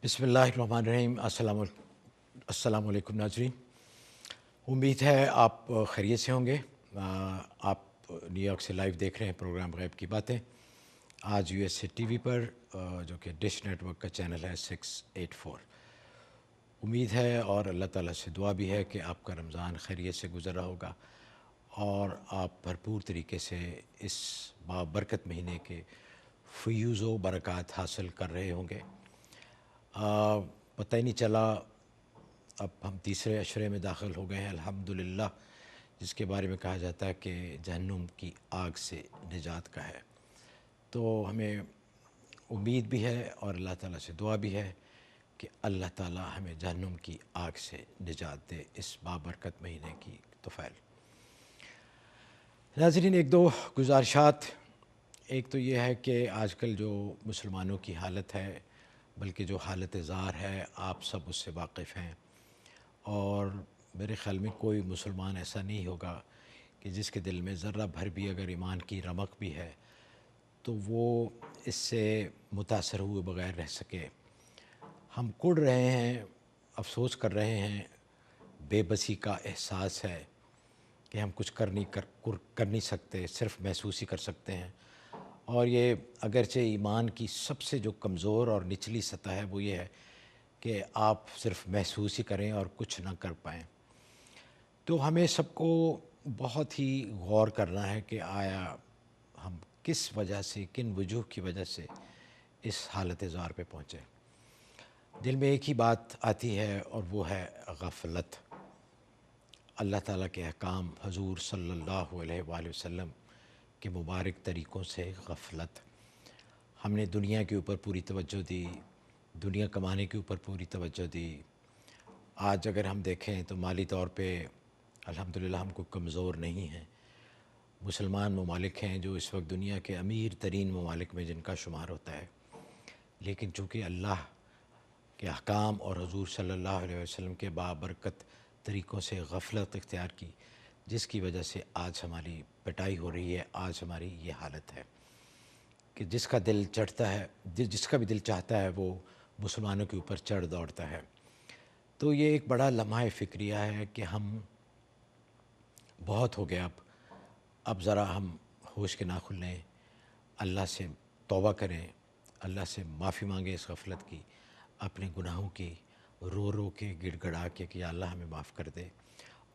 بسم اللہ الرحمن الرحیم۔ السلام علیکم ناظرین، امید ہے آپ خیریت سے ہوں گے۔ آپ نیو یارک سے لائیو دیکھ رہے ہیں پروگرام غیب کی باتیں، آج U S A T V پر، جو کہ ڈش نیٹ ورک کا چینل ہے 684۔ امید ہے اور اللہ تعالیٰ سے دعا بھی ہے کہ آپ کا رمضان خیریت سے گزر رہا ہوگا اور آپ بھرپور طریقے سے اس بابرکت مہینے کے فیوز و برکات حاصل کر رہے ہوں گے۔ پتہ ہی نہیں چلا اب ہم تیسرے عشرے میں داخل ہو گئے ہیں الحمدللہ، جس کے بارے میں کہا جاتا ہے کہ جہنم کی آگ سے نجات کا ہے۔ تو ہمیں امید بھی ہے اور اللہ تعالیٰ سے دعا بھی ہے کہ اللہ تعالیٰ ہمیں جہنم کی آگ سے نجات دے اس بابرکت مہینے کی توفیل۔ ناظرین، ایک دو گزارشات۔ ایک تو یہ ہے کہ آج کل جو مسلمانوں کی حالت ہے، بلکہ جو حالت زار ہے، آپ سب اس سے واقف ہیں، اور میرے خیال میں کوئی مسلمان ایسا نہیں ہوگا کہ جس کے دل میں ذرہ بھر بھی اگر ایمان کی رمق بھی ہے تو وہ اس سے متاثر ہوئے بغیر رہ سکے۔ ہم کڑ رہے ہیں، افسوس کر رہے ہیں، بے بسی کا احساس ہے کہ ہم کچھ کر نہیں سکتے، صرف محسوس ہی کر سکتے ہیں۔ اور یہ اگرچہ ایمان کی سب سے جو کمزور اور نچلی سطح ہے وہ یہ ہے کہ آپ صرف محسوس ہی کریں اور کچھ نہ کر پائیں۔ تو ہمیں سب کو بہت ہی غور کرنا ہے کہ آیا ہم کس وجہ سے، کن وجوہ کی وجہ سے اس حالت زار پہ پہنچے۔ دل میں ایک ہی بات آتی ہے اور وہ ہے غفلت۔ اللہ تعالیٰ کے احکام، حضور صلی اللہ علیہ وآلہ وسلم کے مبارک طریقوں سے غفلت۔ ہم نے دنیا کے اوپر پوری توجہ دی، دنیا کمانے کے اوپر پوری توجہ دی۔ آج اگر ہم دیکھیں تو مالی طور پہ الحمدللہ ہم کو کمزور نہیں ہیں۔ مسلمان ممالک ہیں جو اس وقت دنیا کے امیر ترین ممالک میں جن کا شمار ہوتا ہے، لیکن چونکہ اللہ کے احکام اور حضور صلی اللہ علیہ وسلم کے بابرکت طریقوں سے غفلت اختیار کی، جس کی وجہ سے آج ہماری پٹائی ہو رہی ہے، آج ہماری یہ حالت ہے کہ جس کا دل چڑھتا ہے، جس کا بھی دل چاہتا ہے وہ مسلمانوں کے اوپر چڑھ دوڑتا ہے۔ تو یہ ایک بڑا لمحہ فکریہ ہے کہ ہم بہت ہو گیا، اب ذرا ہم ہوش کے ناخن لیں، اللہ سے توبہ کریں، اللہ سے معافی مانگیں اس غفلت کی، اپنے گناہوں کی، رو رو کے گڑ گڑا کے کہ یا اللہ ہمیں معاف کر دے،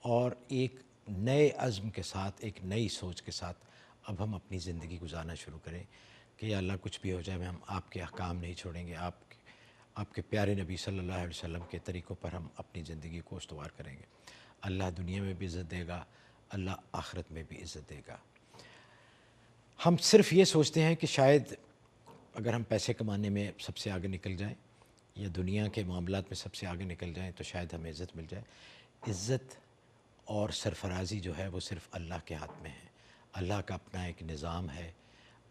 اور ایک نئے عزم کے ساتھ، ایک نئی سوچ کے ساتھ اب ہم اپنی زندگی گزارنا شروع کریں کہ یا اللہ کچھ بھی ہو جائے ہم آپ کے احکام نہیں چھوڑیں گے، آپ کے پیارے نبی صلی اللہ علیہ وسلم کے طریقوں پر ہم اپنی زندگی کو استوار کریں گے۔ اللہ دنیا میں بھی عزت دے گا، اللہ آخرت میں بھی عزت دے گا۔ ہم صرف یہ سوچتے ہیں کہ شاید اگر ہم پیسے کمانے میں سب سے آگے نکل جائیں یا دنیا کے معاملات میں سب سے آگے نکل جائیں تو شاید ہمیں عزت مل جائے۔ عزت اور سرفرازی جو ہے وہ صرف اللہ کے ہاتھ میں ہے۔ اللہ کا اپنا ایک نظام ہے۔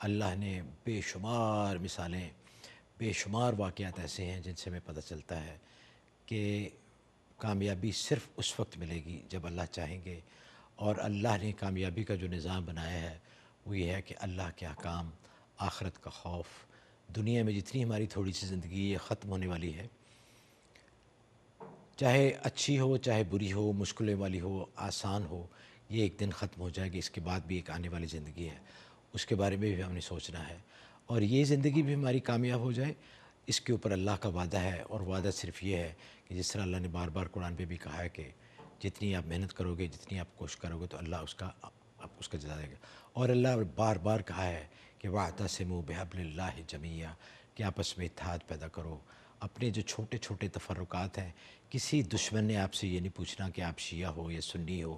اللہ نے بے شمار مثالیں، بے شمار واقعات ایسے ہیں جن سے ہمیں پتہ چلتا ہے کہ کامیابی صرف اس وقت ملے گی جب اللہ چاہیں گے، اور اللہ نے کامیابی کا جو نظام بنایا ہے وہ یہ ہے کہ اللہ کے احکام، آخرت کا خوف۔ دنیا میں جتنی ہماری تھوڑی سی زندگی یہ ختم ہونے والی ہے، چاہے اچھی ہو چاہے بری ہو، مشکلیں والی ہو آسان ہو، یہ ایک دن ختم ہو جائے گی۔ اس کے بعد بھی ایک آنے والی زندگی ہے، اس کے بارے میں بھی ہم نے سوچنا ہے، اور یہ زندگی بھی ہماری کامیاب ہو جائے اس کے اوپر اللہ کا وعدہ ہے۔ اور وعدہ صرف یہ ہے کہ جس طرح اللہ نے بار بار قرآن پہ بھی کہا ہے کہ جتنی آپ محنت کرو گے، جتنی آپ کوشش کرو گے تو اللہ اس کا جزا دے گا۔ اور اللہ بار بار کہا ہے کہ وَاعْتَصِمُوا بِحَبْلِ اللَّهِ جَمِيعًا، کہ آپس میں اتحاد پیدا کرو۔ اپنے جو چھوٹے چھوٹے تفرقات ہیں، کسی دشمن نے آپ سے یہ نہیں پوچھنا کہ آپ شیعہ ہو یا سنی ہو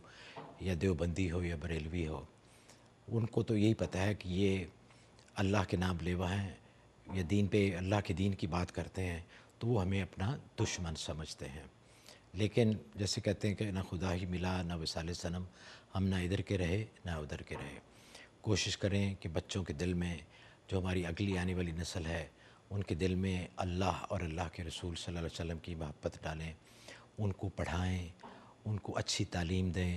یا دیوبندی ہو یا بریلوی ہو۔ ان کو تو یہی پتہ ہے کہ یہ اللہ کے نام لیوا ہیں یا دین پہ، اللہ کے دین کی بات کرتے ہیں، تو وہ ہمیں اپنا دشمن سمجھتے ہیں۔ لیکن جیسے کہتے ہیں کہ نہ خدا ہی ملا نہ وصال صنم، ہم نہ ادھر کے رہے نہ ادھر کے رہے۔ کوشش کریں کہ بچوں کے دل میں، جو ہماری اگلی آنے والی نسل ہے، ان کے دل میں اللہ اور اللہ کے رسول صلی اللہ علیہ وسلم کی محبت ڈالیں، ان کو پڑھائیں، ان کو اچھی تعلیم دیں،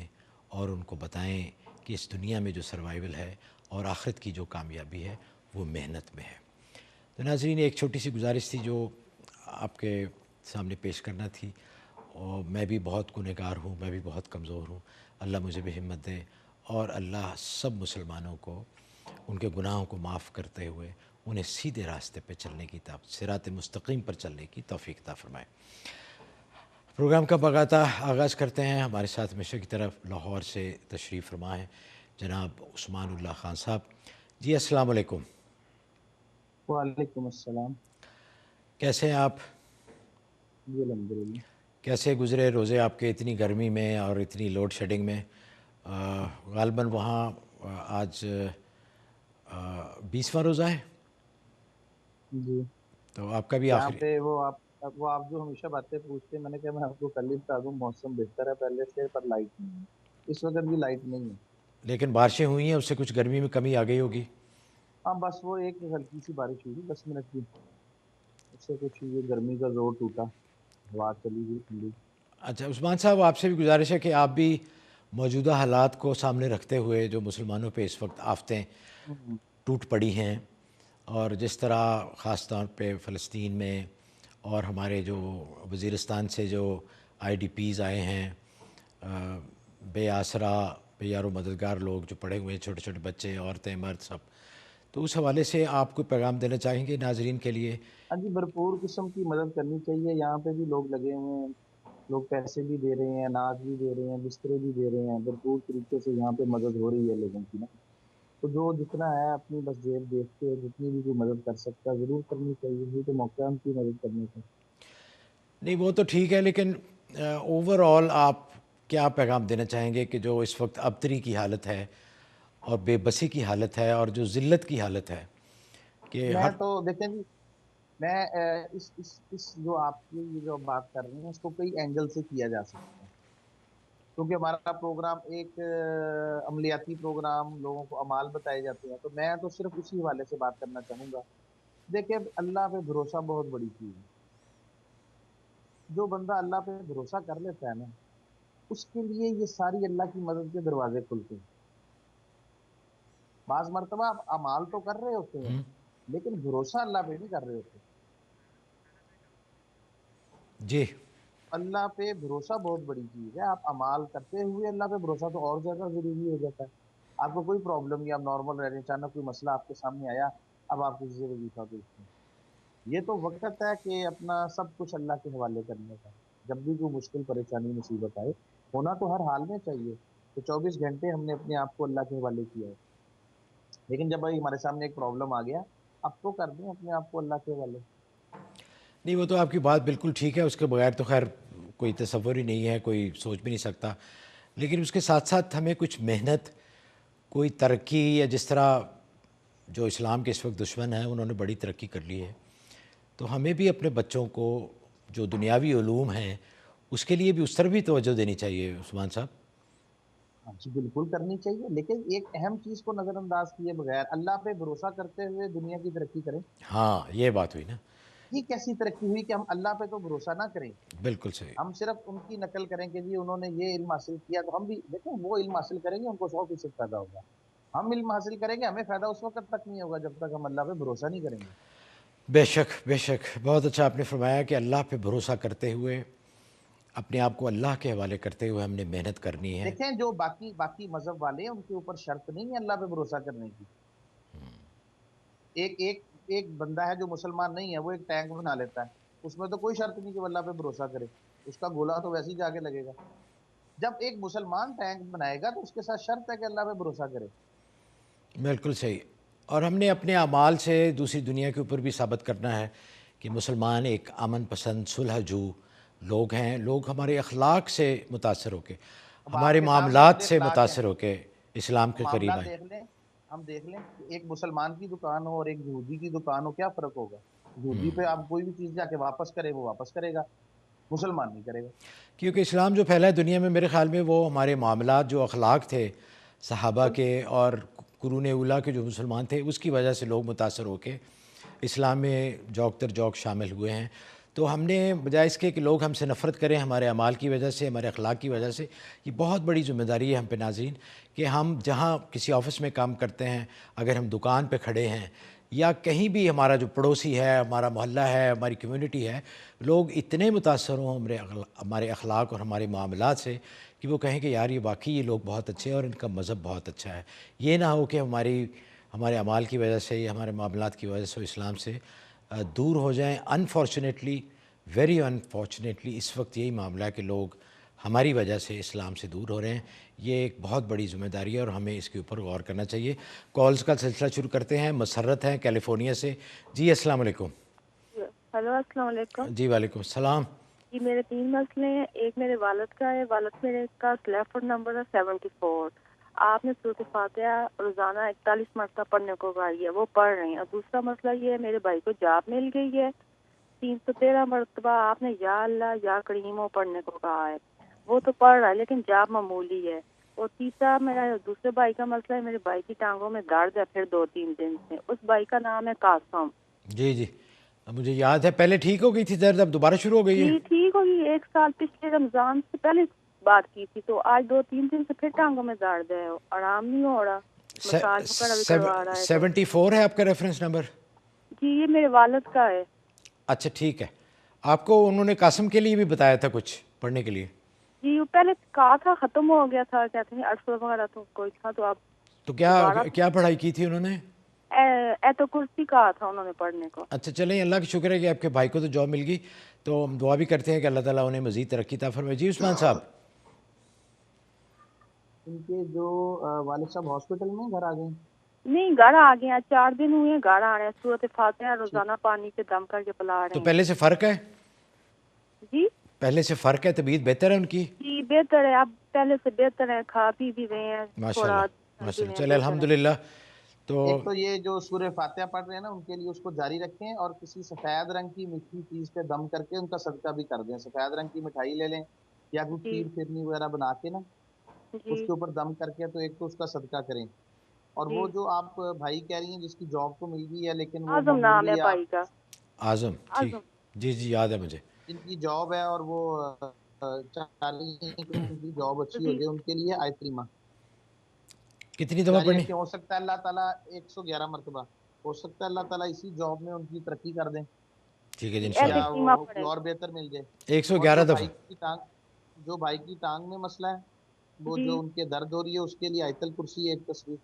اور ان کو بتائیں کہ اس دنیا میں جو سروائیول ہے اور آخرت کی جو کامیابی ہے وہ محنت میں ہے۔ تو ناظرین، ایک چھوٹی سی گزارش تھی جو آپ کے سامنے پیش کرنا تھی، اور میں بھی بہت گنہگار ہوں، میں بھی بہت کمزور ہوں. اللہ مجھے بھی ہمت دے، اور اللہ سب مسلمانوں کو ان کے گناہوں کو معاف کرتے ہوئے انہیں سیدھے راستے پہ چلنے کی صراط مستقیم پر چلنے کی توفیق عطا فرمائے. پروگرام کا باقاعدہ آغاز کرتے ہیں. ہمارے ساتھ ہمیشہ کی طرف لاہور سے تشریف فرما ہے جناب عثمان اللہ خان صاحب. جی السلام علیکم. وعلیکم السلام. کیسے ہیں آپ؟ جی الحمدللہ. کیسے گزرے روزے آپ کے اتنی گرمی میں اور اتنی لوڈ شیڈنگ میں؟ غالباً وہاں آج 20واں روزہ ہے، جی تو آپ کا بھی یہاں آخری. پہ وہ آپ جو ہمیشہ باتیں پوچھتے ہیں، میں نے کہا میں آپ کو کل ہی بتا دوں موسم بہتر ہے پہلے سے، پر لائٹ نہیں ہے اس وقت بھی، لائٹ نہیں ہے. لیکن بارشیں ہوئی ہیں، اس سے کچھ گرمی میں کمی آ گئی ہوگی. ہاں بس وہ ایک ہلکی سی بارش ہوئی 10 منٹ کی، اس سے کچھ یہ گرمی کا زور ٹوٹا، ہوا چلی گئی ٹھنڈی. اچھا عثمان صاحب، آپ سے بھی گزارش ہے کہ آپ بھی موجودہ حالات کو سامنے رکھتے ہوئے جو مسلمانوں پہ اس وقت آفتیں ہوں. ٹوٹ پڑی ہیں، اور جس طرح خاص طور پہ فلسطین میں اور ہمارے جو وزیرستان سے جو آئی ڈی پیز آئے ہیں، بے آسرا بے یار و مددگار لوگ جو پڑے ہوئے ہیں، چھوٹے چھوٹے بچے، عورتیں، مرد، سب، تو اس حوالے سے آپ کو پیغام دینا چاہیں گے ناظرین کے لیے؟ ہاں جی، بھرپور قسم کی مدد کرنی چاہیے. یہاں پہ بھی لوگ لگے ہوئے ہیں، لوگ پیسے بھی دے رہے ہیں، اناج بھی دے رہے ہیں، بسترے بھی دے رہے ہیں. بھرپور طریقے سے یہاں پہ مدد ہو رہی ہے لوگوں کی نا. تو جو جتنا ہے اپنی بس جیب دیکھ کے جتنی بھی کوئی مدد کر سکتا ہے ضرور کرنی چاہیے. یہ تو موقع ہے ہم کی مدد کرنے کا. نہیں وہ تو ٹھیک ہے، لیکن اوور آل آپ کیا پیغام دینا چاہیں گے کہ جو اس وقت ابتری کی حالت ہے اور بے بسی کی حالت ہے اور جو ذلت کی حالت ہے کہ میں ہر... تو دیکھیں جی، میں اس جو آپ کی یہ جو بات کر رہے ہیں اس کو کئی اینگل سے کیا جا سکتا ہے، کیونکہ ہمارا پروگرام ایک عملیاتی پروگرام، لوگوں کو اعمال بتائے جاتے ہیں، تو میں تو صرف اسی حوالے سے بات کرنا چاہوں گا. دیکھیں اللہ پہ بھروسہ بہت بڑی چیز ہے. جو بندہ اللہ پہ بھروسہ کر لیتا ہے نا، اس کے لیے یہ ساری اللہ کی مدد کے دروازے کھلتے ہیں. بعض مرتبہ آپ اعمال تو کر رہے ہوتے ہیں لیکن بھروسہ اللہ پہ نہیں کر رہے ہوتے. جی اللہ پہ بھروسہ بہت بڑی چیز ہے. آپ اعمال کرتے ہوئے اللہ پہ بھروسہ تو اور زیادہ ضروری ہو جاتا ہے. آپ کو کوئی پرابلم نہیں، آپ نارمل رہ رہے ہیں، اچانک کوئی مسئلہ آپ کے سامنے آیا، اب آپ کسی سے وظیفہ پوچھتے ہیں. یہ تو وقت ہے کہ اپنا سب کچھ اللہ کے حوالے کرنے کا. جب بھی کوئی مشکل پریشانی مصیبت آئے، ہونا تو ہر حال میں چاہیے کہ 24 گھنٹے ہم نے اپنے آپ کو اللہ کے حوالے کیا ہے. لیکن جب بھائی ہمارے سامنے ایک پرابلم آ گیا، اب تو کر دیں اپنے آپ کو اللہ کے حوالے. نہیں وہ تو آپ کی بات بالکل ٹھیک ہے، اس کے بغیر تو خیر کوئی تصور ہی نہیں ہے، کوئی سوچ بھی نہیں سکتا. لیکن اس کے ساتھ ساتھ ہمیں کچھ محنت، کوئی ترقی، یا جس طرح جو اسلام کے اس وقت دشمن ہیں انہوں نے بڑی ترقی کر لی ہے، تو ہمیں بھی اپنے بچوں کو جو دنیاوی علوم ہیں اس کے لیے بھی اس طرح بھی توجہ دینی چاہیے عثمان صاحب. ہاں جی بالکل کرنی چاہیے، لیکن ایک اہم چیز کو نظر انداز کیے بغیر اللہ پہ بھروسہ کرتے ہوئے دنیا کی ترقی کریں. ہاں یہ بات ہوئی نا. یہ کیسی ترقی ہوئی کہ ہم اللہ پہ تو بھروسہ نہ کریں، بالکل صحیح. ہم صرف ان کی نقل کریں کہ جی انہوں نے یہ علم حاصل کیا تو ہم بھی دیکھیں وہ علم حاصل کریں گے، ان کو 100% فائدہ ہوگا. ہم علم حاصل کریں گے، ہمیں فائدہ اس وقت تک نہیں ہوگا جب تک ہم اللہ پہ بھروسہ نہیں کریں گے. بے شک بے شک، بہت اچھا آپ نے فرمایا کہ اللہ پہ بھروسہ کرتے ہوئے، اپنے آپ کو اللہ کے حوالے کرتے ہوئے ہم نے محنت کرنی ہے. دیکھیں جو باقی مذہب والے ہیں ان کے اوپر شرط نہیں ہے اللہ پہ بھروسہ کرنے کی. ایک ایک ایک بندہ ہے جو مسلمان نہیں ہے، وہ ایک ٹینک بنا لیتا ہے، اس میں تو کوئی شرط نہیں کہ وہ اللہ پہ بھروسہ کرے، اس کا گولا تو ویسے ہی جا کے لگے گا. جب ایک مسلمان ٹینک بنائے گا تو اس کے ساتھ شرط ہے کہ اللہ پہ بھروسہ کرے. بالکل صحیح. اور ہم نے اپنے اعمال سے دوسری دنیا کے اوپر بھی ثابت کرنا ہے کہ مسلمان ایک امن پسند صلح جو لوگ ہیں. لوگ ہمارے اخلاق سے متاثر ہو کے، اب آپ ہمارے کے سامنے معاملات ہمارے سے اخلاق ہیں، متاثر ہو کے اسلام کے قریب معاملات آئیں. دیکھ لیں. ہم دیکھ لیں کہ ایک مسلمان کی دکان ہو اور ایک یہودی کی دکان ہو، کیا فرق ہوگا؟ یہودی پہ آپ کوئی بھی چیز جا کے واپس کرے وہ واپس کرے گا، مسلمان نہیں کرے گا. کیونکہ اسلام جو پھیلا ہے دنیا میں، میرے خیال میں وہ ہمارے معاملات، جو اخلاق تھے صحابہ کے اور قرون اولیٰ کے جو مسلمان تھے، اس کی وجہ سے لوگ متاثر ہو کے اسلام میں جوک در جوک شامل ہوئے ہیں. تو ہم نے بجائے اس کے کہ لوگ ہم سے نفرت کریں ہمارے اعمال کی وجہ سے، ہمارے اخلاق کی وجہ سے، یہ بہت بڑی ذمہ داری ہے ہم پہ ناظرین کہ ہم جہاں کسی آفس میں کام کرتے ہیں، اگر ہم دکان پہ کھڑے ہیں یا کہیں بھی ہمارا جو پڑوسی ہے، ہمارا محلہ ہے، ہماری کمیونٹی ہے، لوگ اتنے متاثر ہوں ہمارے اخلاق اور ہمارے معاملات سے کہ وہ کہیں کہ یار یہ واقعی یہ لوگ بہت اچھے ہیں اور ان کا مذہب بہت اچھا ہے. یہ نہ ہو کہ ہمارے اعمال کی وجہ سے یا ہمارے معاملات کی وجہ سے اسلام سے دور ہو جائیں. انفارچونیٹلی، ویری انفارچونیٹلی اس وقت یہی معاملہ ہے کہ لوگ ہماری وجہ سے اسلام سے دور ہو رہے ہیں. یہ ایک بہت بڑی ذمہ داری ہے اور ہمیں اس کے اوپر غور کرنا چاہیے. کالز کا سلسلہ شروع کرتے ہیں. مسرت ہیں کیلیفورنیا سے. جی السلام علیکم. ہیلو السلام علیکم. جی وعلیکم السلام. جی میرے 3 مسئلے ہیں. ایک میرے والد کا ہے. والد میرے کا ٹیلیفون نمبر ہے 74. آپ نے سورۃ فاتحہ روزانہ 41 مرتبہ پڑھنے کو کہا ہے، وہ پڑھ رہے ہیں. اور دوسرا مسئلہ یہ ہے میرے بھائی کو جاب مل گئی ہے. 313 مرتبہ آپ نے یا اللہ یا کریمو پڑھنے کو کہا ہے، وہ تو پڑھ رہا ہے لیکن جاب معمولی ہے. اور تیسرا میرا دوسرے بھائی کا مسئلہ ہے، میرے بھائی کی ٹانگوں میں درد ہے پھر 2-3 دن سے. اس بھائی کا نام ہے قاسم. جی جی مجھے یاد ہے پہلے ٹھیک ہو گئی تھی درد، اب دوبارہ شروع ہو گئی ہے. جی ٹھیک ہوگی. 1 سال پچھلے رمضان سے پہلے بات کی تھی تو آج 2-3 دن سے پھر ٹانگوں میں درد ہے، آرام نہیں ہو رہا. مساج وغیرہ بھی کروا رہا ہے. 74 ہے آپ کا ریفرنس نمبر؟ جی یہ میرے والد کا ہے. اچھا ٹھیک ہے. آپ کو انہوں نے قاسم کے لیے بھی بتایا تھا کچھ پڑھنے کے لیے؟ جی وہ پہلے کہا تھا ختم ہو گیا تھا، کہتے ہیں 800 وغیرہ تو کوئی تھا. تو آپ تو کیا پڑھائی کی تھی انہوں نے؟ ایتو کرسی کہا تھا انہوں نے پڑھنے کو. اچھا چلیں اللہ کا شکر ہے کہ آپ کے بھائی کو تو جاب مل گئی. تو ہم دعا بھی کرتے ہیں کہ اللہ تعالیٰ انہیں مزید ترقی عطا فرمائے. جی عثمان صاحب. ان کے جو والد صاحب ہاسپٹل میں گھر آ گئے؟ نہیں گھر آ گئے ہیں، 4 دن ہوئے ہیں گھر آ رہے ہیں. سورۃ فاتحہ روزانہ پانی سے دم کر کے پلا رہے تو ہیں. پہلے سے فرق ہے؟ جی پہلے سے فرق ہے؟ طبیعت بہتر ہے ان کی؟ جی بہتر ہے، اب پہلے سے بہتر ہے، کھا پی بھی رہے ہیں ماشاء تھوڑا. اللہ ماشاء اللہ. چلے الحمدللہ. تو ایک تو یہ جو سورہ فاتحہ پڑھ رہے ہیں نا ان کے لیے اس کو جاری رکھیں، اور کسی سفید رنگ کی میٹھی چیز پہ دم کر کے ان کا صدقہ بھی کر دیں. سفید رنگ کی مٹھائی لے لیں یا کوئی جی کھیر پھرنی وغیرہ بنا کے نا اس جی کے اوپر دم کر کے تو ایک تو اس کا صدقہ کریں. اور جی وہ جو آپ بھائی کہہ رہی ہیں جس کی جاب تو مل گئی ہے لیکن وہ اعظم نام ہے معمولی آپ بھائی کا. اعظم. ٹھیک. اعظم جی جی یاد ہے مجھے. جن کی جاب ہے اور وہ چاہ رہی ہیں کہ ان کی جاب اچھی ہو جی جائے، ان کے لیے آیت کریمہ کتنی دفعہ جاری پڑھنی؟ رکھیں. ہو سکتا ہے اللہ تعالیٰ 111 مرتبہ، ہو سکتا ہے اللہ تعالیٰ اسی جاب میں ان کی ترقی کر دیں ٹھیک ہے جی ایسے انشاءاللہ. یا کریمہ وہ کوئی پڑھے. اور بہتر مل جائے. اور 111 دفعہ. جو بھائی کی ٹانگ میں مسئلہ ہے وہ جی جو ان کے درد ہو رہی ہے اس کے لیے آیت الکرسی ایک تصویر.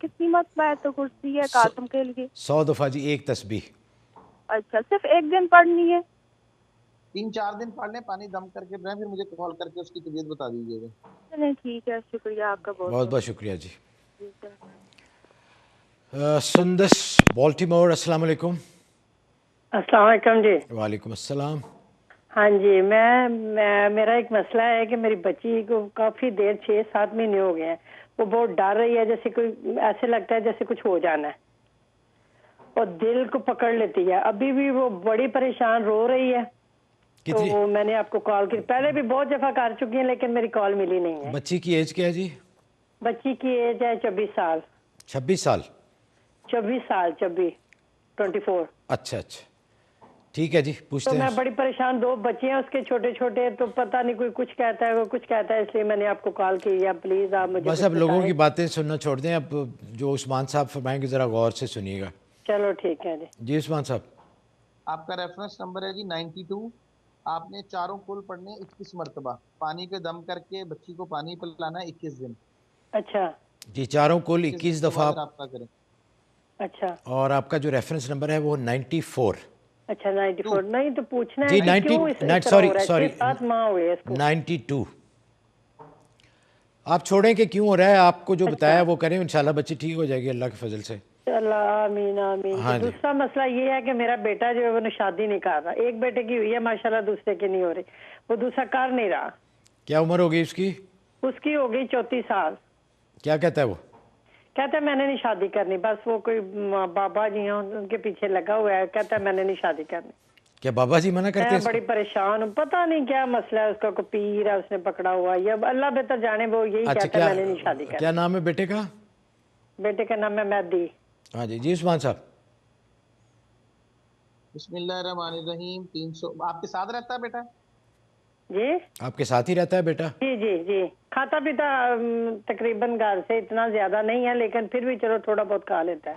کتنی مرتبہ ہے تو کرسی ہے قاسم کے لیے؟ 100 دفعہ جی ایک تسبیح. اچھا صرف ایک دن پڑھنی ہے؟ 3-4 دن پڑھ لیں، پانی دم کر کے پڑھیں، پھر مجھے کال کر کے اس کی طبیعت بتا دیجیے گا. چلیں ٹھیک ہے، شکریہ آپ کا بہت بہت بہت. بہت شکریہ جی. ٹھیک ہے. سندس بالٹیمور. السلام علیکم. السلام علیکم جی. وعلیکم السلام. ہاں جی میرا ایک مسئلہ ہے کہ میری بچی کو کافی دیر 6-7 مہینے ہو گئے ہیں، وہ بہت ڈر رہی ہے، جیسے کوئی ایسے لگتا ہے جیسے کچھ ہو جانا ہے اور دل کو پکڑ لیتی ہے. ابھی بھی وہ بڑی پریشان رو رہی ہے. تو کتنی میں نے آپ کو کال کی، پہلے بھی بہت دفعہ کر چکی ہیں لیکن میری کال ملی نہیں ہے. بچی کی ایج کیا ہے جی؟ بچی کی ایج ہے 24 سال. 26 سال. 24. اچھا اچھا ٹھیک ہے جی تو پوچھتے میں ہیں. بڑی پریشان، 2 بچے ہیں اس کے چھوٹے چھوٹے، تو پتہ نہیں کوئی کچھ کہتا ہے وہ کچھ کہتا ہے، اس لیے میں نے آپ کو کال کی. یا پلیز آپ مجھے بس کچھ اب لوگوں بتائیں. کی باتیں سننا چھوڑ دیں. اب جو عثمان صاحب فرمائیں گے ذرا غور سے سنیے گا. چلو ٹھیک ہے جی. جی عثمان صاحب. آپ کا ریفرنس نمبر ہے جی 92. آپ نے چاروں کل پڑھنے 21 مرتبہ، پانی پہ دم کر کے بچی کو پانی پلانا ہے 21 دن. اچھا جی چاروں کل 21 دن 21 کے دفعہ. بعد رابطہ کریں. اچھا اور آپ کا جو ریفرنس نمبر ہے وہ 94. اچھا 94. 2 نہیں تو پوچھنا ہے جی کہ 90 کیوں اس طرح سوری ہو رہا ہے. سوری 6-7 ماہ ہوئے اس کو. 92. آپ چھوڑیں کہ کیوں ہو رہا ہے، آپ کو جو بتایا اچھا وہ کریں، انشاءاللہ بچی ٹھیک ہو جائے گی اللہ کے فضل سے. اللہ آمین آمین. تو ہاں جی. دوسرا مسئلہ یہ ہے کہ میرا بیٹا جو ہے وہ شادی نہیں کر رہا. ایک بیٹے کی ہوئی ہے ماشاءاللہ، دوسرے کی نہیں ہو رہی. وہ دوسرا کر نہیں رہا. کیا عمر ہوگی اس کی؟ اس کی ہو گئی 34 سال. کیا کہتا ہے وہ؟ کہتا ہے میں نے نہیں شادی کرنی. بس وہ کوئی بابا جی ہیں ان کے پیچھے لگا ہوا ہے، کہتا ہے میں نے نہیں شادی کرنی. کیا بابا جی منع کرتے میں ہیں اس کو؟ بڑی پریشان ہوں، پتہ نہیں کیا مسئلہ ہے. اس کا کوئی پیر ہے اس نے پکڑا ہوا، یا اللہ بہتر جانے. وہ یہی اچھا کہتا ہے میں نے نہیں شادی کیا کرنی. نام ہے بیٹے کا؟ بیٹے کا نام ہے مہدی. ہاں جی. جی عثمان صاحب. بسم اللہ الرحمن الرحیم. 300. آپ کے ساتھ رہتا ہے بیٹا؟ جی آپ کے ساتھ ہی رہتا ہے بیٹا؟ جی جی جی. کھاتا پیتا تقریباً گھر سے اتنا زیادہ نہیں ہے لیکن پھر بھی چلو تھوڑا بہت کھا لیتا ہے.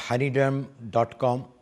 honeyderm.com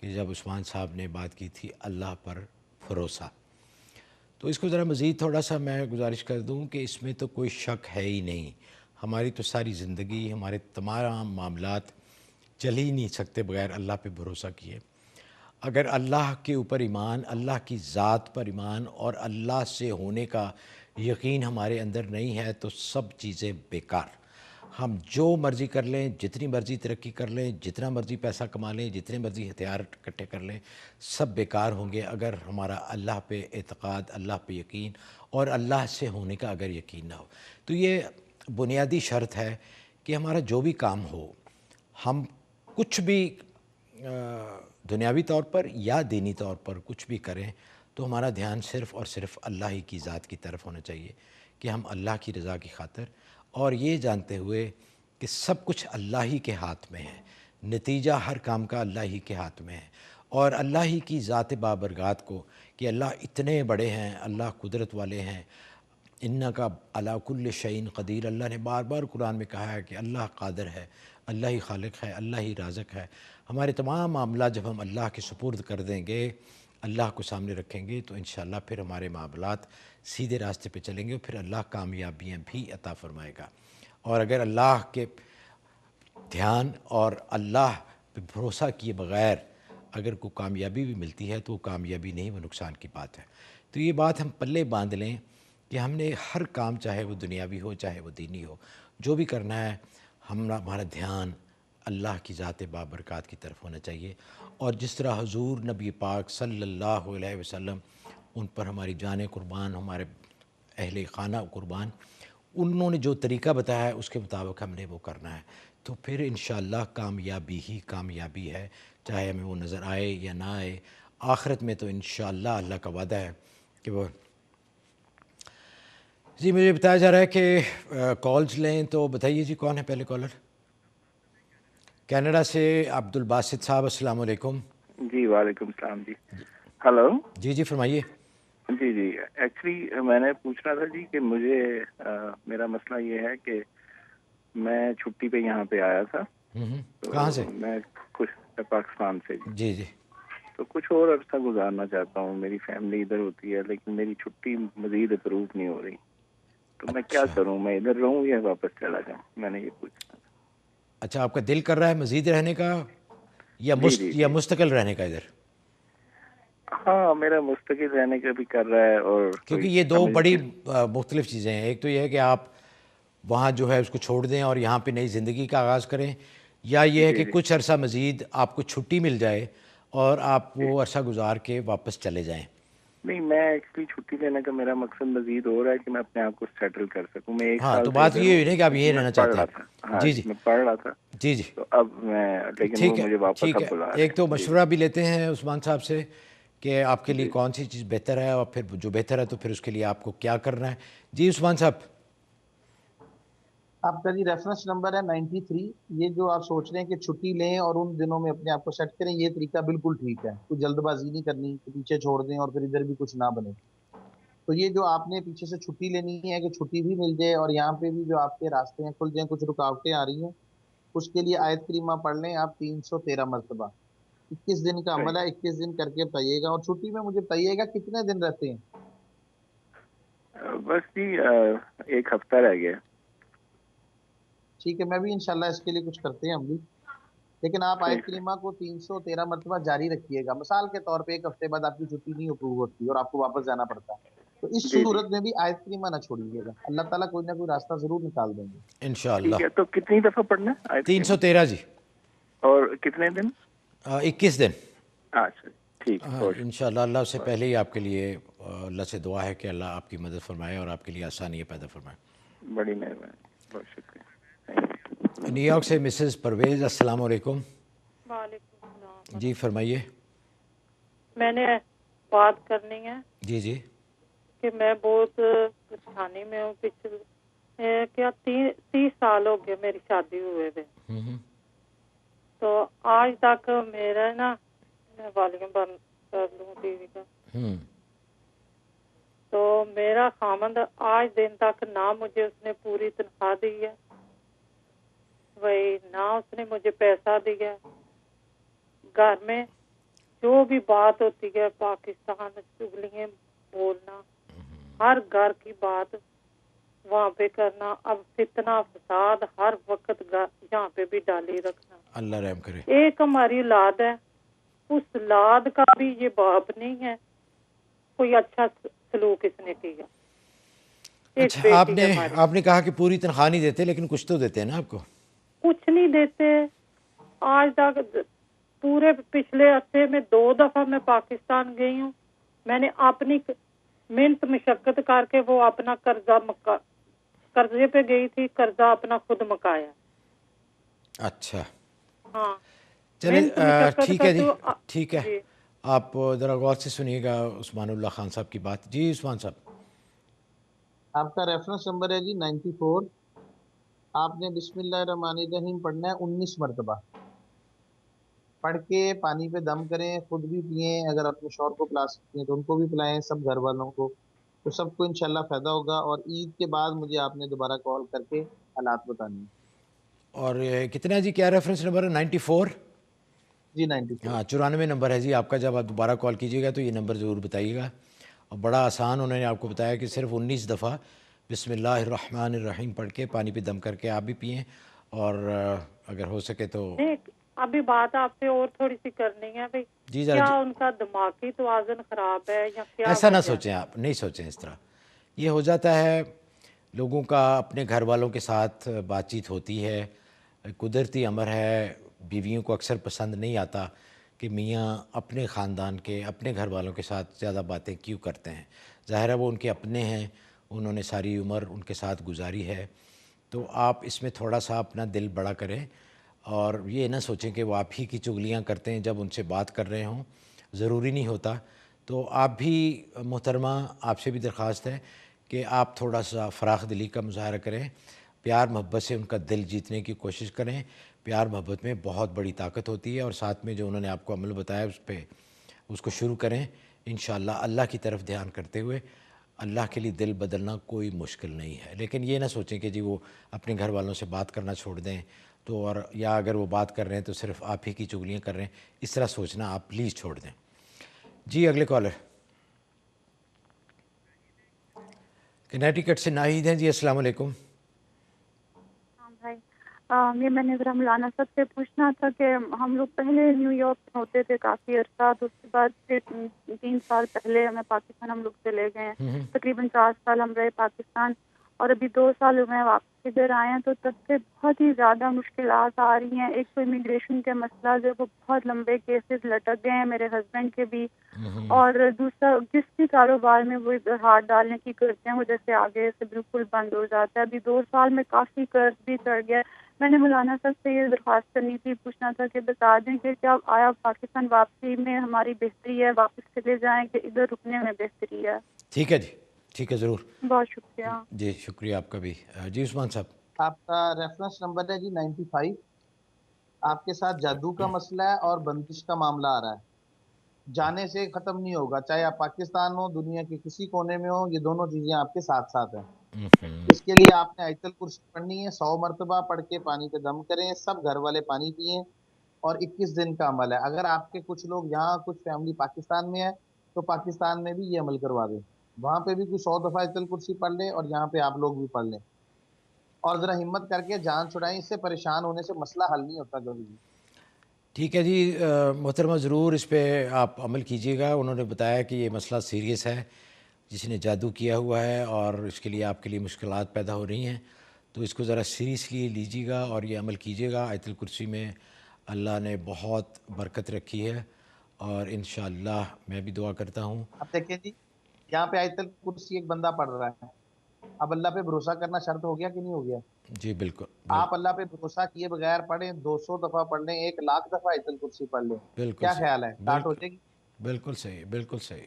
کہ جب عثمان صاحب نے بات کی تھی اللہ پر بھروسہ، تو اس کو ذرا مزید تھوڑا سا میں گزارش کر دوں کہ اس میں تو کوئی شک ہے ہی نہیں. ہماری تو ساری زندگی، ہمارے تمام معاملات چل ہی نہیں سکتے بغیر اللہ پہ بھروسہ کیے. اگر اللہ کے اوپر ایمان، اللہ کی ذات پر ایمان اور اللہ سے ہونے کا یقین ہمارے اندر نہیں ہے تو سب چیزیں بیکار. ہم جو مرضی کر لیں، جتنی مرضی ترقی کر لیں، جتنا مرضی پیسہ کما لیں، جتنے مرضی ہتھیار اکٹھے کر لیں، سب بیکار ہوں گے اگر ہمارا اللہ پہ اعتقاد، اللہ پہ یقین اور اللہ سے ہونے کا اگر یقین نہ ہو. تو یہ بنیادی شرط ہے کہ ہمارا جو بھی کام ہو، ہم کچھ بھی دنیاوی طور پر یا دینی طور پر کچھ بھی کریں تو ہمارا دھیان صرف اور صرف اللہ ہی کی ذات کی طرف ہونا چاہیے کہ ہم اللہ کی رضا کی خاطر، اور یہ جانتے ہوئے کہ سب کچھ اللہ ہی کے ہاتھ میں ہے، نتیجہ ہر کام کا اللہ ہی کے ہاتھ میں ہے، اور اللہ ہی کی ذات بابرکات کو کہ اللہ اتنے بڑے ہیں، اللہ قدرت والے ہیں، انکا علی کل شیء قدیر. اللہ نے بار بار قرآن میں کہا ہے کہ اللہ قادر ہے، اللہ ہی خالق ہے، اللہ ہی رازق ہے. ہمارے تمام معاملات جب ہم اللہ کے سپرد کر دیں گے، اللہ کو سامنے رکھیں گے تو انشاءاللہ پھر ہمارے معاملات سیدھے راستے پہ چلیں گے اور پھر اللہ کامیابیاں بھی عطا فرمائے گا. اور اگر اللہ کے دھیان اور اللہ پہ بھروسہ کیے بغیر اگر کوئی کامیابی بھی ملتی ہے تو وہ کامیابی نہیں، وہ نقصان کی بات ہے. تو یہ بات ہم پلے باندھ لیں کہ ہم نے ہر کام، چاہے وہ دنیاوی ہو چاہے وہ دینی ہو، جو بھی کرنا ہے ہمارا دھیان اللہ کی ذات بابرکات کی طرف ہونا چاہیے. اور جس طرح حضور نبی پاک صلی اللہ علیہ وسلم، ان پر ہماری جانیں قربان، ہمارے اہل خانہ قربان، انہوں نے جو طریقہ بتایا ہے اس کے مطابق ہم نے وہ کرنا ہے تو پھر انشاءاللہ کامیابی ہی کامیابی ہے، چاہے ہمیں وہ نظر آئے یا نہ آئے. آخرت میں تو انشاءاللہ اللہ کا وعدہ ہے کہ وہ. جی مجھے بتایا جا رہا ہے کہ کالز لیں، تو بتائیے جی کون ہے پہلے کالر؟ کینیڈا سے عبد الباسط صاحب، السلام علیکم. جی وعلیکم السلام. جی ہلو. جی فرمائیے. جی ایکچولی میں نے پوچھنا تھا جی کہ مجھے میرا مسئلہ یہ ہے کہ میں چھٹی پہ یہاں پہ آیا تھا. کہاں سے؟ میں کچھ پاکستان سے. جی تو کچھ اور عرصہ گزارنا چاہتا ہوں. میری فیملی ادھر ہوتی ہے لیکن میری چھٹی مزید اپروو نہیں ہو رہی، تو میں کیا کروں؟ میں ادھر رہوں یا واپس چلا جاؤں؟ میں نے یہ پوچھنا تھا. اچھا، آپ کا دل کر رہا ہے مزید رہنے کا یا مستقل رہنے کا ادھر؟ ہاں میرا مستقل رہنے کا بھی کر رہا ہے. اور کیونکہ یہ دو بڑی مختلف چیزیں ہیں. ایک تو یہ ہے کہ آپ وہاں جو ہے اس کو چھوڑ دیں اور یہاں پہ نئی زندگی کا آغاز کریں، یا یہ ہے کہ کچھ عرصہ مزید آپ کو چھٹی مل جائے اور آپ وہ عرصہ گزار کے واپس چلے جائیں. نہیں، میں ایکچولی چھٹی لینے کا میرا مقصد مزید ہو رہا ہے کہ میں اپنے آپ کو سیٹل کر سکوں. میں ایک سال تو بات یہ ہوئی نا کہ آپ یہ رہنا چاہتے ہیں. جی میں پڑھ رہا تھا. جی تو اب میں، لیکن وہ مجھے واپس اب بلا رہے ہیں. ایک تو مشورہ بھی لیتے ہیں عثمان صاحب سے کہ آپ کے لیے کون سی چیز بہتر ہے، اور پھر جو بہتر ہے تو پھر اس کے لیے آپ کو کیا کرنا ہے. جی عثمان صاحب. آپ کا جی ریفرنس نمبر ہے 93. یہ جو آپ سوچ رہے ہیں کہ چھٹی لیں اور ان دنوں میں اپنے آپ کو سیٹ کریں، یہ طریقہ بالکل ٹھیک ہے. کوئی جلد بازی نہیں کرنی کہ پیچھے چھوڑ دیں اور پھر ادھر بھی کچھ نہ بنے. تو یہ جو آپ نے پیچھے سے چھٹی لینی ہے کہ چھٹی بھی مل جائے اور یہاں پہ بھی جو آپ کے راستے ہیں کھل جائیں، کچھ رکاوٹیں آ رہی ہیں، اس کے لیے آیت کریمہ پڑھ لیں آپ 313 مرتبہ. 21 دن کا عمل ہے، 21 دن کر کے بتائیے گا. اور چھٹی میں مجھے بتائیے گا کتنے دن رہتے ہیں؟ بس جی ایک ہفتہ رہ گیا. ٹھیک ہے، میں بھی انشاءاللہ اس کے لیے کچھ کرتے ہیں ہم بھی. لیکن آپ آیت کریمہ کو 313 مرتبہ جاری رکھیے گا. مثال کے طور پہ ایک ہفتے بعد آپ کی چھٹی نہیں اپروو ہوتی اور آپ کو واپس جانا پڑتا ہے، تو اس صورت میں بھی آیت کریمہ نہ چھوڑیے گا. اللہ تعالیٰ کوئی نہ کوئی راستہ ضرور نکال دیں گے انشاءاللہ. ٹھیک ہے، تو کتنی دفعہ پڑھنا ہے؟ 313 جی. اور کتنے دن؟ 21 دن. اچھا ٹھیک ہے. انشاءاللہ. اللہ سے پہلے ہی آپ کے لیے اللہ سے دعا ہے کہ اللہ آپ کی مدد فرمائے اور آپ کے لیے آسانیاں پیدا فرمائے. بڑی مہربانی، بہت شکریہ. نیو یارک سے مسز پرویز، السلام علیکم. وعلیکم السلام. جی فرمائیے. میں نے بات کرنی ہے جی کہ میں بہت پریشانی میں ہوں. پچھلے کیا 30 سال ہو گئے میری شادی ہوئے ہوئے، تو آج تک میرا نا، میں والیوم بند کر لوں ٹی وی کا، تو میرا خامند آج دن تک نہ مجھے اس نے پوری تنخواہ دی ہے، وہی نہ اس نے مجھے پیسہ دیا. گھر میں جو بھی بات ہوتی ہے پاکستان میں چغلیاں بولنا، ہر گھر کی بات وہاں پہ کرنا، اب فتنہ فساد ہر وقت یہاں پہ بھی ڈالی رکھنا. اللہ رحم کرے. ایک ہماری اولاد ہے، اس اولاد کا بھی یہ باپ نہیں ہے کوئی اچھا سلوک اس نے کیا. ایک اچھا، بیٹی ہے ہماری، آپ نے کہا کہ پوری تنخواہ نہیں دیتے لیکن کچھ تو دیتے ہیں نا آپ کو؟ کچھ نہیں دیتے. آج تک پورے پچھلے عرصے میں 2 دفعہ میں پاکستان گئی ہوں. میں نے اپنی محنت مشقت کر کے وہ اپنا قرضے پہ گئی تھی، قرضہ اپنا خود مکایا. اچھا ہاں چلیں، محنت مشقت ٹھیک ہے کر جی، تو ٹھیک ہے. جی آپ ذرا غور سے سنیے گا عثمان اللہ خان صاحب کی بات. جی عثمان صاحب. آپ کا ریفرنس نمبر ہے جی 94. آپ نے بسم اللہ الرحمن الرحیم پڑھنا ہے 19 مرتبہ. پڑھ کے پانی پہ دم کریں، خود بھی پئیں، اگر اپنے شوہر کو پلا سکتے ہیں تو ان کو بھی پلائیں، سب گھر والوں کو، تو سب کو انشاءاللہ فائدہ ہوگا. اور عید کے بعد مجھے آپ نے دوبارہ کال کر کے حالات بتانے ہیں. اور کتنا جی، کیا ریفرنس نمبر ہے؟ 94. جی 94. ہاں 94 نمبر ہے جی آپ کا. جب آپ دوبارہ کال کیجیے گا تو یہ نمبر ضرور بتائیے گا. اور بڑا آسان انہوں نے آپ کو بتایا کہ صرف 19 دفعہ بسم اللہ الرحمن الرحیم پڑھ کے پانی پہ دم کر کے آپ بھی پئیں، اور اگر ہو سکے تو دیکھ ابھی بات آپ سے اور تھوڑی سی کرنی ہے بھائی، جی ذرا کیا ان کا دماغی توازن خراب ہے یا کیا ایسا نہ وجہ ہے؟ سوچیں، آپ نہیں سوچیں اس طرح. یہ ہو جاتا ہے لوگوں کا، اپنے گھر والوں کے ساتھ بات چیت ہوتی ہے، قدرتی امر ہے. بیویوں کو اکثر پسند نہیں آتا کہ میاں اپنے خاندان کے، اپنے گھر والوں کے ساتھ زیادہ باتیں کیوں کرتے ہیں. ظاہر ہے وہ ان کے اپنے ہیں، انہوں نے ساری عمر ان کے ساتھ گزاری ہے. تو آپ اس میں تھوڑا سا اپنا دل بڑا کریں، اور یہ نہ سوچیں کہ وہ آپ ہی کی چغلیاں کرتے ہیں جب ان سے بات کر رہے ہوں. ضروری نہیں ہوتا. تو آپ بھی محترمہ، آپ سے بھی درخواست ہے کہ آپ تھوڑا سا فراخ دلی کا مظاہرہ کریں، پیار محبت سے ان کا دل جیتنے کی کوشش کریں. پیار محبت میں بہت بڑی طاقت ہوتی ہے، اور ساتھ میں جو انہوں نے آپ کو عمل بتایا اس کو شروع کریں انشاءاللہ. اللہ کی طرف دھیان کرتے ہوئے، اللہ کے لیے دل بدلنا کوئی مشکل نہیں ہے. لیکن یہ نہ سوچیں کہ جی وہ اپنے گھر والوں سے بات کرنا چھوڑ دیں تو، اور یا اگر وہ بات کر رہے ہیں تو صرف آپ ہی کی چغلیاں کر رہے ہیں. اس طرح سوچنا آپ پلیز چھوڑ دیں. جی اگلے کالر کنیٹیکٹ سے ناہید ہیں. جی السلام علیکم. ہاں بھائی، یہ میں نے ذرا مولانا صاحب سے پوچھنا تھا کہ ہم لوگ پہلے نیو یارک میں ہوتے تھے کافی عرصہ، تو اس کے بعد پھر 3 سال پہلے ہمیں پاکستان ہم لوگ چلے گئے ہیں. تقریباً 4 سال ہم رہے پاکستان، اور ابھی 2 سال میں واپس ادھر آئے ہیں. تو تب سے بہت ہی زیادہ مشکلات آ رہی ہیں. ایک تو امیگریشن کے مسئلہ جو وہ بہت لمبے کیسز لٹک گئے ہیں میرے ہسبینڈ کے بھی، اور دوسرا جس بھی کاروبار میں وہ ہاتھ ڈالنے کی کرتے ہیں وہ جیسے آگے سے بالکل بند ہو جاتا ہے. ابھی 2 سال میں کافی قرض بھی چڑھ گیا. میں نے مولانا صاحب سے یہ درخواست کرنی تھی، پوچھنا تھا کہ بتا دیں کہ کیا آیا پاکستان واپسی میں ہماری بہتری ہے، واپس چلے جائیں کہ ادھر رکنے میں بہتری ہے؟ ٹھیک ہے جی، ٹھیک ہے ضرور. بہت شکریہ. جی شکریہ آپ کا بھی. جی عثمان صاحب. آپ کا ریفرنس نمبر ہے جی 95. آپ کے ساتھ جادو کا مسئلہ ہے اور بندش کا معاملہ آ رہا ہے. جانے سے ختم نہیں ہوگا، چاہے آپ پاکستان ہو، دنیا کے کسی کونے میں ہو، یہ دونوں چیزیں آپ کے ساتھ ساتھ ہیں. اس کے لیے آپ نے آیت الکرسی پڑھنی ہے 100 مرتبہ. پڑھ کے پانی پہ دم کریں، سب گھر والے پانی پئیں، اور 21 دن کا عمل ہے. اگر آپ کے کچھ لوگ یہاں، کچھ فیملی پاکستان میں ہے تو پاکستان میں بھی یہ عمل کروا دیں. وہاں پہ بھی کوئی 100 دفعہ آیت الکرسی پڑھ لیں، اور یہاں پہ آپ لوگ بھی پڑھ لیں، اور ذرا ہمت کر کے جان چھڑائیں. اس سے پریشان ہونے سے مسئلہ حل نہیں ہوتا کبھی بھی. ٹھیک ہے جی محترمہ، ضرور اس پہ آپ عمل کیجیے گا. انہوں نے بتایا کہ یہ مسئلہ سیریس ہے، جس نے جادو کیا ہوا ہے، اور اس کے لیے آپ کے لیے مشکلات پیدا ہو رہی ہیں. تو اس کو ذرا سیریسلی لیجیے گا اور یہ عمل کیجیے گا. آیت الکرسی میں اللہ نے بہت برکت رکھی ہے، اور انشاءاللہ میں بھی دعا کرتا ہوں. اب دیکھیں جی، یہاں پہ آیت الکرسی ایک بندہ پڑھ رہا ہے. اب اللہ پہ بھروسہ کرنا شرط ہو گیا کہ نہیں ہو گیا؟ جی بالکل آپ اللہ پہ بھروسہ کیے بغیر پڑھیں، 200 دفعہ پڑھ لیں، 1,00,000 دفعہ آیت الکرسی پڑھ لیں، بالکل کیا صحیح، خیال ہے؟ کاٹ ہو جائے گی؟ بالکل صحیح، بالکل صحیح،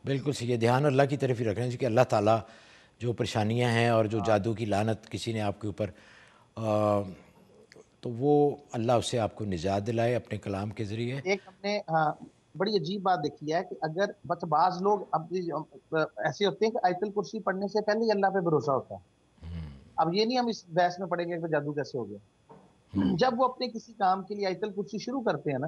بالکل صحیح. یہ دھیان اللہ کی طرف ہی رکھنا ہے کہ اللہ تعالیٰ جو پریشانیاں ہیں اور جو جادو کی لعنت کسی نے آپ کے اوپر، تو وہ اللہ اس سے آپ کو نجات دلائے اپنے کلام کے ذریعے. ایک ہم نے بڑی عجیب بات دیکھی ہے کہ اگر بعض لوگ ایسے ہوتے ہیں کہ آیت الکرسی پڑھنے سے پہلے ہی اللہ پہ بھروسہ ہوتا ہے. اب یہ نہیں ہم اس بحث میں پڑھیں گے کہ جادو کیسے ہو گیا. جب وہ اپنے کسی کام کے لیے آیت الکرسی شروع کرتے ہیں نا،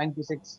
96,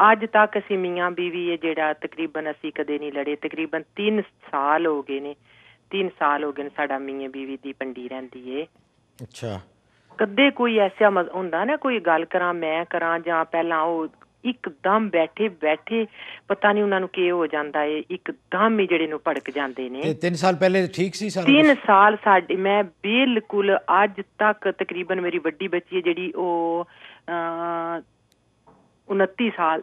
ਅੱਜ ਤੱਕ ਅਸੀਂ ਮੀਆਂ ਬੀਵੀ ਇਹ ਜਿਹੜਾ ਤਕਰੀਬਨ ਅਸੀਂ ਕਦੇ ਨਹੀਂ ਲੜੇ। ਤਕਰੀਬਨ 3 ਸਾਲ ਹੋ ਗਏ ਨੇ, 3 ਸਾਲ ਹੋ ਗਏ ਨੇ ਸਾਡਾ ਮੀਆਂ ਬੀਵੀ ਦੀ ਪੰਡੀ ਰਹਿੰਦੀ ਏ। ਅੱਛਾ, ਕਦੇ ਕੋਈ ਐਸਾ ਹੁੰਦਾ ਨਾ ਕੋਈ ਗੱਲ ਕਰਾਂ ਮੈਂ ਕਰਾਂ ਜਾਂ ਪਹਿਲਾਂ ਉਹ ਇੱਕਦਮ ਬੈਠੇ ਪਤਾ ਨਹੀਂ ਉਹਨਾਂ ਨੂੰ ਕੀ ਹੋ ਜਾਂਦਾ ਏ, ਇੱਕਦਮ ਹੀ ਜਿਹੜੇ ਨੂੰ ਭੜਕ ਜਾਂਦੇ ਨੇ। ਤੇ 3 ਸਾਲ ਪਹਿਲੇ ਠੀਕ ਸੀ ਸਾਰਾ 3 ਸਾਲ ਸਾਡੀ ਮੈਂ ਬਿਲਕੁਲ ਅੱਜ ਤੱਕ ਤਕਰੀਬਨ ਮੇਰੀ ਵੱਡੀ ਬੱਚੀ ਹੈ ਜਿਹੜੀ ਉਹ 29 ਸਾਲ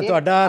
ਤੁਹਾਡਾ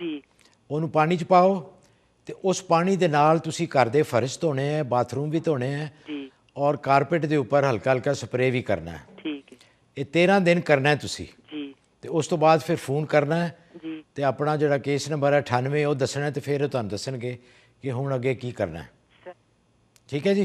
ਜੀ। ਉਹਨੂੰ ਪਾਣੀ 'ਚ ਪਾਓ, ਤੇ ਉਸ ਪਾਣੀ ਦੇ ਨਾਲ ਤੁਸੀਂ ਘਰ ਦੇ ਫਰਸ਼ ਧੋਣੇ ਹੈ, ਬਾਥਰੂਮ ਵੀ ਧੋਣੇ ਹੈ ਜੀ, ਔਰ ਕਾਰਪੇਟ ਦੇ ਉੱਪਰ ਹਲਕਾ ਹਲਕਾ ਸਪਰੇ ਵੀ ਕਰਨਾ ਹੈ। ਠੀਕ ਹੈ ਇਹ 13 ਦਿਨ ਕਰਨਾ ਹੈ ਤੁਸੀਂ। ਜੀ। ਤੇ ਉਸ ਤੋਂ ਬਾਅਦ ਫਿਰ ਫੋਨ ਕਰਨਾ ਹੈ ਜੀ। ਤੇ ਆਪਣਾ ਜਿਹੜਾ ਕੇਸ ਨੰਬਰ ਹੈ 98 ਉਹ ਦੱਸਣਾ, ਤੇ ਫਿਰ ਉਹ ਤੁਹਾਨੂੰ ਦੱਸਣਗੇ ਕਿ ਹੁਣ ਅੱਗੇ ਕੀ ਕਰਨਾ ਹੈ। ਠੀਕ ਹੈ ਜੀ।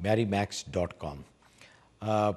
marimax.com।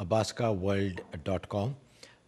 abbaskaworld.com,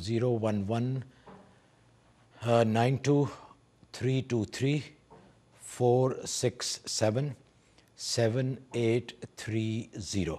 011923234677830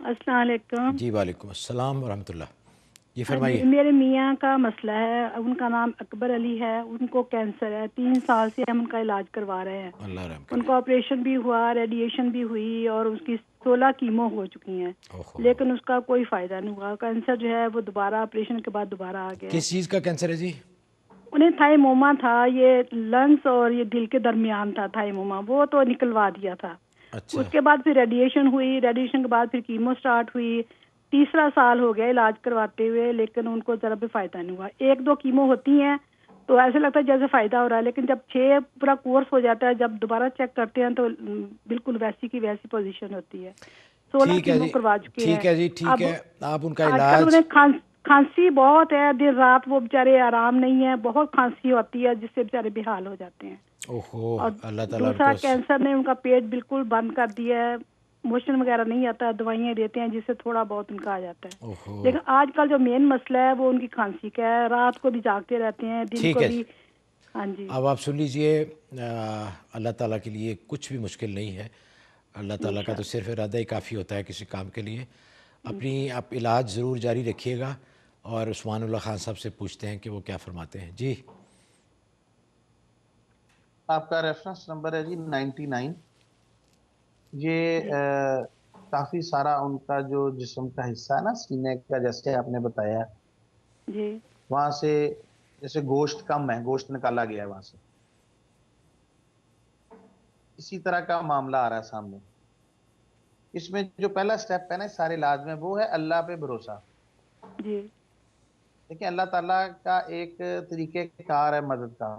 السلام علیکم جی وعلیکم السلام ورحمۃ اللہ. جی فرمائیے. میرے میاں کا مسئلہ ہے, ان کا نام اکبر علی ہے, ان کو کینسر ہے, 3 سال سے ہم ان کا علاج کروا رہے ہیں. اللہ رحم ان کرے. کا آپریشن بھی ہوا, ریڈیشن بھی ہوئی, اور اس کی 16 کیمو ہو چکی ہیں, اوہو. لیکن اس کا کوئی فائدہ نہیں ہوا. کینسر جو ہے وہ دوبارہ آپریشن کے بعد دوبارہ آ گیا. کس چیز کا کینسر ہے جی؟ انہیں تھائیموما تھا, یہ لنگس اور یہ دل کے درمیان تھا تھائیموما, وہ تو نکلوا دیا تھا. اچھا. اس کے بعد پھر ریڈیشن ہوئی, ریڈیشن کے بعد پھر کیمو سٹارٹ ہوئی. 3 سال ہو گیا علاج کرواتے ہوئے, لیکن ان کو ذرا بھی فائدہ نہیں ہوا. 1-2 کیمو ہوتی ہیں تو ایسے لگتا ہے جیسے فائدہ ہو رہا ہے, لیکن جب 6 پورا کورس ہو جاتا ہے, جب دوبارہ چیک کرتے ہیں تو بالکل ویسی کی ویسی پوزیشن ہوتی ہے. 16 ٹھیک ہے کیمو جی, کروا چکے ہیں. ٹھیک ہے جی, ٹھیک اب ہے. آپ ان کا آج کل علاج. انہیں کھانسی بہت ہے, دن رات وہ بیچارے آرام نہیں ہے, بہت کھانسی ہوتی ہے جس سے بیچارے بے حال ہو جاتے ہیں. اوہو, اور اللہ تعالیٰ ان دوسرا کو. کینسر نے ان کا پیٹ بالکل بند کر دیا ہے, موشن وغیرہ نہیں آتا, دوائیاں دیتے ہیں جس سے تھوڑا بہت ان کا آ جاتا ہے. اوہو. لیکن آج کل جو مین مسئلہ ہے وہ ان کی کھانسی کا ہے, رات کو بھی جاگتے رہتے ہیں, دن ٹھیک کو ہے بھی. جی. ہاں جی, اب آپ سن لیجئے, اللہ تعالیٰ کے لیے کچھ بھی مشکل نہیں ہے. اللہ تعالیٰ کا تو صرف ارادہ ہی کافی ہوتا ہے کسی کام کے لیے. اپنی آپ علاج ضرور جاری رکھیے گا, اور عثمان اللہ خان صاحب سے پوچھتے ہیں کہ وہ کیا فرماتے ہیں. جی آپ کا ریفرنس نمبر ہے جی 99. یہ کافی سارا ان کا جو جسم کا حصہ ہے نا, سینے کا, جیسے آپ نے بتایا, جی وہاں سے جیسے گوشت کم ہے, گوشت نکالا گیا ہے وہاں سے, اسی طرح کا معاملہ آ رہا ہے سامنے. اس میں جو پہلا سٹیپ ہے نا سارے علاج میں, وہ ہے اللہ پہ بھروسہ. جی دیکھیں اللہ تعالیٰ کا ایک طریقہ کار ہے مدد کا.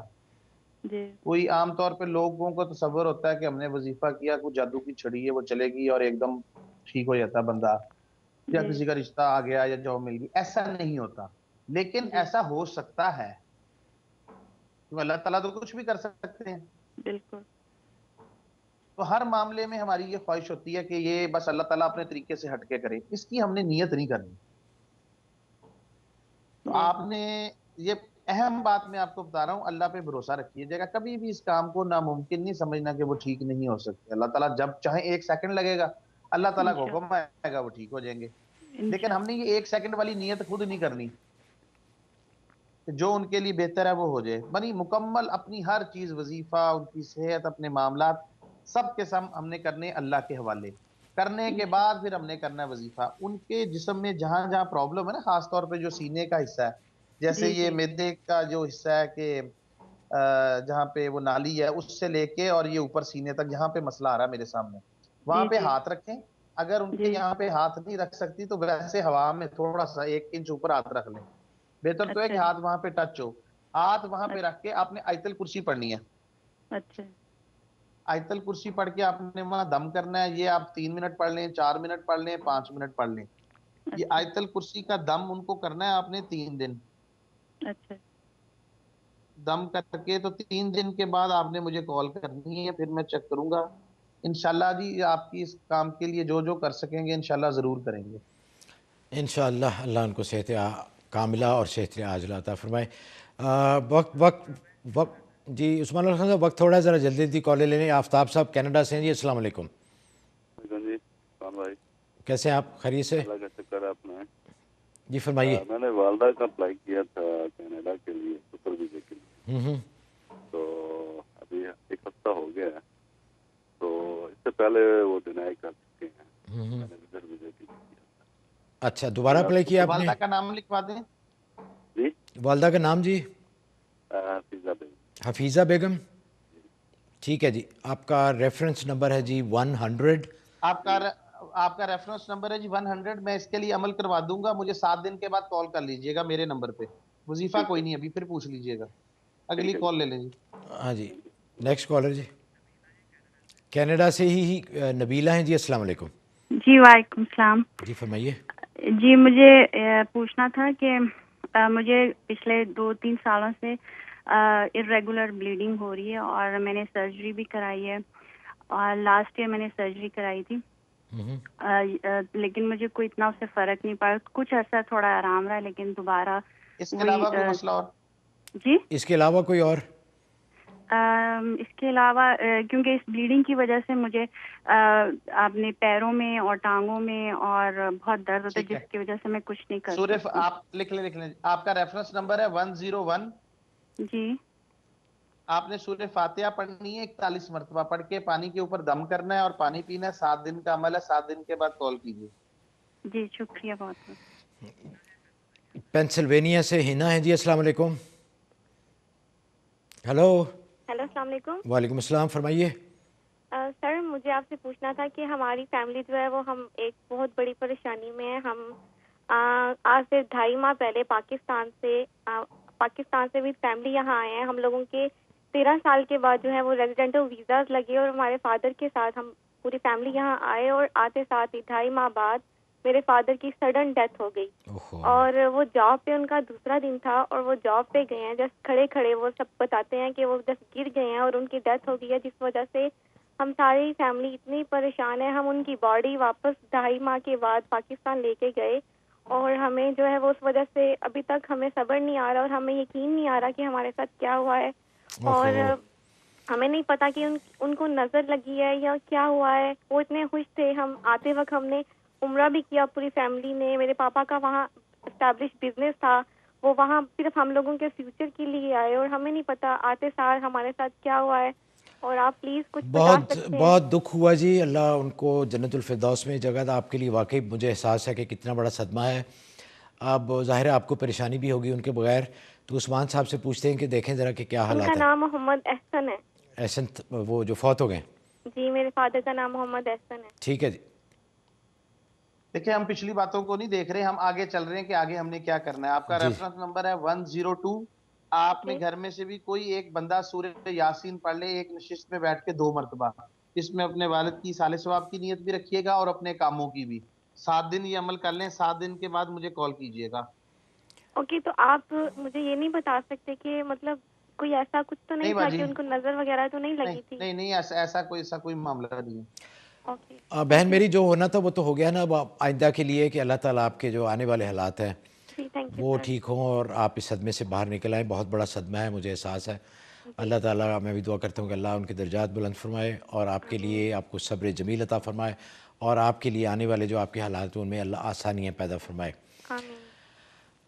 جی کوئی عام طور پہ لوگوں کو تصور ہوتا ہے کہ ہم نے وظیفہ کیا, کوئی جادو کی چھڑی ہے وہ چلے گی اور ایک دم ٹھیک ہو جاتا ہے بندہ, یا جی کسی کا رشتہ آ گیا یا جاب مل گئی. ایسا نہیں ہوتا, لیکن جی ایسا ہو سکتا ہے, کیونکہ اللہ تعالیٰ تو کچھ بھی کر سکتے ہیں. بالکل. تو ہر معاملے میں ہماری یہ خواہش ہوتی ہے کہ یہ بس اللہ تعالیٰ اپنے طریقے سے ہٹ کے کرے, اس کی ہم نے نیت نہیں کرنی. تو جی آپ نے یہ اہم بات میں آپ کو بتا رہا ہوں, اللہ پہ بھروسہ رکھیے جائے گا. کبھی بھی اس کام کو ناممکن نہیں سمجھنا کہ وہ ٹھیک نہیں ہو سکتے. اللہ تعالیٰ جب چاہے 1 سیکنڈ لگے گا, اللہ تعالیٰ کو حکم آئے گا, وہ ٹھیک ہو جائیں گے. لیکن ہم نے یہ 1 سیکنڈ والی نیت خود نہیں کرنی کہ جو ان کے لیے بہتر ہے وہ ہو جائے. بنی مکمل اپنی ہر چیز, وظیفہ, ان کی صحت, اپنے معاملات, سب کے سب ہم نے کرنے اللہ کے حوالے. کرنے کے بعد پھر ہم نے کرنا ہے وظیفہ. ان کے جسم میں جہاں جہاں پرابلم ہے نا, خاص طور پہ جو سینے کا حصہ ہے, جیسے جی یہ جی معدے کا جو حصہ ہے کہ جہاں پہ وہ نالی ہے, اس سے لے کے اور یہ اوپر سینے تک جہاں پہ مسئلہ آ رہا ہے میرے سامنے, وہاں جی پہ جی ہاتھ رکھیں. اگر ان کے جی یہاں پہ ہاتھ نہیں رکھ سکتی تو ویسے ہوا میں تھوڑا سا 1 انچ اوپر ہاتھ رکھ لیں. بہتر تو ہے اچھا کہ جی ہاتھ وہاں پہ ٹچ ہو. ہاتھ وہاں پہ رکھ کے آپ نے آیت الکرسی پڑھنی ہے. اچھا آیت الکرسی پڑھ کے آپ نے وہاں دم کرنا ہے. یہ آپ 3 منٹ پڑھ لیں, 4 منٹ پڑھ لیں, 5 منٹ پڑھ لیں. یہ اچھا آیت الکرسی کا دم ان کو کرنا ہے آپ نے 3 دن. اچھا دم کر کے تو 3 دن کے بعد آپ نے مجھے کال کرنی ہے, پھر میں چیک کروں گا. انشاءاللہ جی آپ کی اس کام کے لیے جو جو کر سکیں گے انشاءاللہ ضرور کریں گے. انشاءاللہ اللہ ان کو صحت کاملہ اور صحت عاجلہ عطا فرمائے. وقت جی عثمان اللہ خان صاحب, وقت تھوڑا ذرا جلدی جلدی کال لے لیں. آفتاب صاحب کینیڈا سے ہیں جی, السلام علیکم. جی بھائی, کیسے ہیں آپ, خیریت سے؟ اللہ کا شکر ہے. آپ نے جی فرمائیے. میں نے والدہ کا اپلائی کیا تھا کینیڈا کے لیے, سپر ویزا کے لیے, تو ابھی 1 ہفتہ ہو گیا ہے. تو اس سے پہلے وہ ڈینائی کر چکے ہیں, میں نے وزٹ ویزا کے لیے کیا تھا. اچھا, دوبارہ اپلائی کیا آپ نے؟ والدہ کا نام لکھوا دیں. جی والدہ کا نام جی؟ حفیظہ بیگم. حفیظہ بیگم. ٹھیک ہے جی, آپ کا ریفرنس نمبر ہے جی 100. آپ کا ریفرنس نمبر ہے جی 100. میں اس کے لیے عمل کروا دوں گا. مجھے 7 دن کے بعد کال کر لیجئے گا میرے نمبر پہ. وظیفہ کوئی نہیں ابھی, پھر پوچھ لیجئے گا. اگلی کال لے لیں جی. ہاں جی, نیکسٹ کالر جی, کینیڈا سے ہی نبیلہ ہیں جی, السلام علیکم. جی وعلیکم السلام. جی فرمائیے. جی مجھے پوچھنا تھا کہ مجھے پچھلے 2-3 سالوں سے irregular بلیڈنگ ہو رہی ہے, اور میں نے سرجری بھی کرائی ہے, اور لاسٹ ایئر میں نے سرجری کرائی تھی, لیکن مجھے کوئی اتنا اس سے فرق نہیں پڑا. کچھ عرصہ تھوڑا آرام رہا, لیکن دوبارہ اس کے علاوہ کوئی مسئلہ اور؟ جی اس کے علاوہ کوئی اور؟ اس کے علاوہ کیونکہ اس بلیڈنگ کی وجہ سے مجھے اپنے پیروں میں اور ٹانگوں میں اور بہت درد ہوتا ہے، جس کی وجہ سے میں کچھ نہیں کر سورہ سکتی. آپ لکھ لیں آپ کا ریفرنس نمبر ہے 101. جی. آپ نے سورہ فاتحہ پڑھنی ہے 41 مرتبہ، پڑھ کے پانی کے اوپر دم کرنا ہے اور پانی پینا ہے. 7 دن کا عمل ہے، 7 دن کے بعد کال کیجیے. جی شکریہ بہت بہت. پینسلوینیا سے ہینا ہے جی. السلام علیکم. ہیلو. ہیلو السلام علیکم. وعلیکم السلام، فرمائیے. سر مجھے آپ سے پوچھنا تھا کہ ہماری فیملی جو ہے وہ ہم ایک بہت بڑی پریشانی میں ہے. ہم آج سے 2.5 ماہ پہلے پاکستان سے بھی فیملی یہاں آئے ہیں. ہم لوگوں کے 13 سال کے بعد جو ہے وہ ریزیڈنٹل ویزاز لگے اور ہمارے فادر کے ساتھ ہم پوری فیملی یہاں آئے، اور آتے ساتھ ہی 2.5 ماہ بعد میرے فادر کی سڈن ڈیتھ ہو گئی. اور وہ جاب پہ ان کا دوسرا دن تھا اور وہ جاب پہ گئے ہیں. جس کھڑے وہ سب بتاتے ہیں کہ وہ جس گر گئے ہیں اور ان کی ڈیتھ ہو گئی ہے، جس وجہ سے ہم ساری فیملی اتنی پریشان ہے. ہم ان کی باڈی واپس 2.5 ماہ کے بعد پاکستان لے کے گئے اور ہمیں جو ہے وہ اس وجہ سے ابھی تک ہمیں صبر نہیں آ رہا اور ہمیں یقین نہیں آ رہا کہ ہمارے ساتھ کیا ہوا ہے. اور ہمیں نہیں پتا کہ ان کو نظر لگی ہے یا کیا ہوا ہے. وہ اتنے خوش تھے. ہم آتے وقت ہم نے عمرہ بھی کیا پوری فیملی نے. میرے پاپا کا وہاں اسٹیبلش بزنس تھا، وہ وہاں صرف ہم لوگوں کے فیوچر کے لیے آئے اور ہمیں نہیں پتا آتے سال ہمارے ساتھ کیا ہوا ہے. اور آپ پلیز کچھ بتا سکتے ہیں؟ بہت دکھ ہوا جی. اللہ ان کو جنت الفردوس میں جگہ تھا. آپ کے لیے واقعی مجھے احساس ہے کہ کتنا بڑا صدمہ ہے. اب ظاہر ہے آپ کو پریشانی بھی ہوگی ان کے بغیر. تو عثمان صاحب سے پوچھتے ہیں کہ دیکھیں ذرا کہ کیا حالات ہیں. ان کا نام محمد احسن ہے. احسن وہ جو فوت ہو گئے؟ جی میرے فادر کا نام محمد احسن ہے. ٹھیک ہے جی. دیکھیں ہم پچھلی باتوں کو نہیں دیکھ رہے، ہم آگے چل رہے ہیں کہ آگے ہم نے کیا کرنا ہے. آپ کا ریفرنس نمبر ہے 102. آپ نے گھر میں سے بھی کوئی ایک بندہ سورہ یاسین پڑھ لے ایک نشست میں بیٹھ کے 2 مرتبہ. اس میں اپنے والد کی ایصال ثواب کی نیت بھی رکھیے گا اور اپنے کاموں کی بھی. 7 دن یہ عمل کر لیں. 7 دن کے بعد مجھے کال کیجیے گا. اوکے. تو آپ مجھے یہ نہیں بتا سکتے کہ مطلب کوئی ایسا کچھ تو نہیں تھا کہ ان کو نظر وغیرہ تو نہیں لگی تھی؟ نہیں ایسا کوئی معاملہ نہیں ہے. بہن میری جو ہونا تھا وہ تو ہو گیا نا. اب آئندہ کے لیے کہ اللہ تعالیٰ آپ کے جو آنے والے حالات ہیں وہ ٹھیک ہوں اور آپ اس صدمے سے باہر نکل آئیں. بہت بڑا صدمہ ہے، مجھے احساس ہے. اللہ تعالیٰ میں بھی دعا کرتا ہوں کہ اللہ ان کے درجات بلند فرمائے اور آپ کے لیے آپ کو صبر جمیل عطا فرمائے اور آپ کے لیے آنے والے جو آپ کے حالات ہیں ان میں اللہ آسانیاں پیدا فرمائے.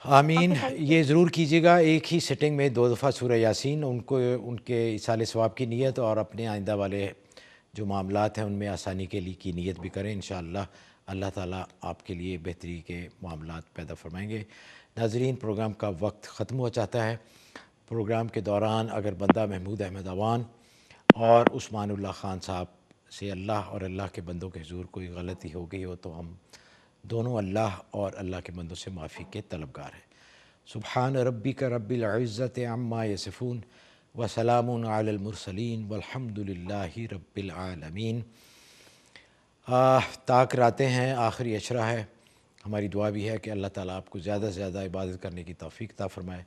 آمین. یہ ضرور کیجیے گا ایک ہی سٹنگ میں 2 دفعہ سورہ یاسین. ان کے ایصال ثواب کی نیت اور اپنے آئندہ والے جو معاملات ہیں ان میں آسانی کے لیے کی نیت بھی کریں. انشاءاللہ اللہ تعالیٰ آپ کے لیے بہتری کے معاملات پیدا فرمائیں گے. ناظرین پروگرام کا وقت ختم ہو جاتا ہے. پروگرام کے دوران اگر بندہ محمود احمد اوان اور عثمان اللہ خان صاحب سے اللہ اور اللہ کے بندوں کے حضور کوئی غلطی ہو گئی ہو تو ہم دونوں اللہ اور اللہ کے بندوں سے معافی کے طلبگار ہیں. سبحان ربک رب العزت عما یصفون وسلام علی المرسلین والحمد للہ رب العالمین. طاق راتیں ہیں، آخری عشرہ ہے. ہماری دعا بھی ہے کہ اللہ تعالیٰ آپ کو زیادہ سے زیادہ عبادت کرنے کی توفیق عطا فرمائے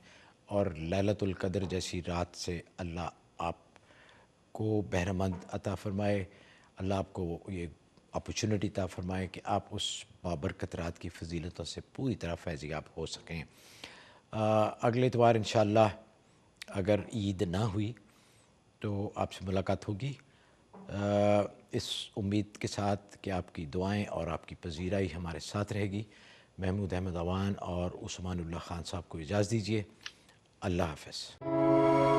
اور لیلۃ القدر جیسی رات سے اللہ آپ کو بہرمند عطا فرمائے. اللہ آپ کو یہ اپرچونٹی عطا فرمائے کہ آپ اس بابرکت رات کی فضیلتوں سے پوری طرح فیضیاب ہو سکیں. اگلے اتوار انشاءاللہ اگر عید نہ ہوئی تو آپ سے ملاقات ہوگی اس امید کے ساتھ کہ آپ کی دعائیں اور آپ کی پذیرائی ہمارے ساتھ رہے گی. محمود احمد اوان اور عثمان اللہ خان صاحب کو اجازت دیجیے. اللہ حافظ.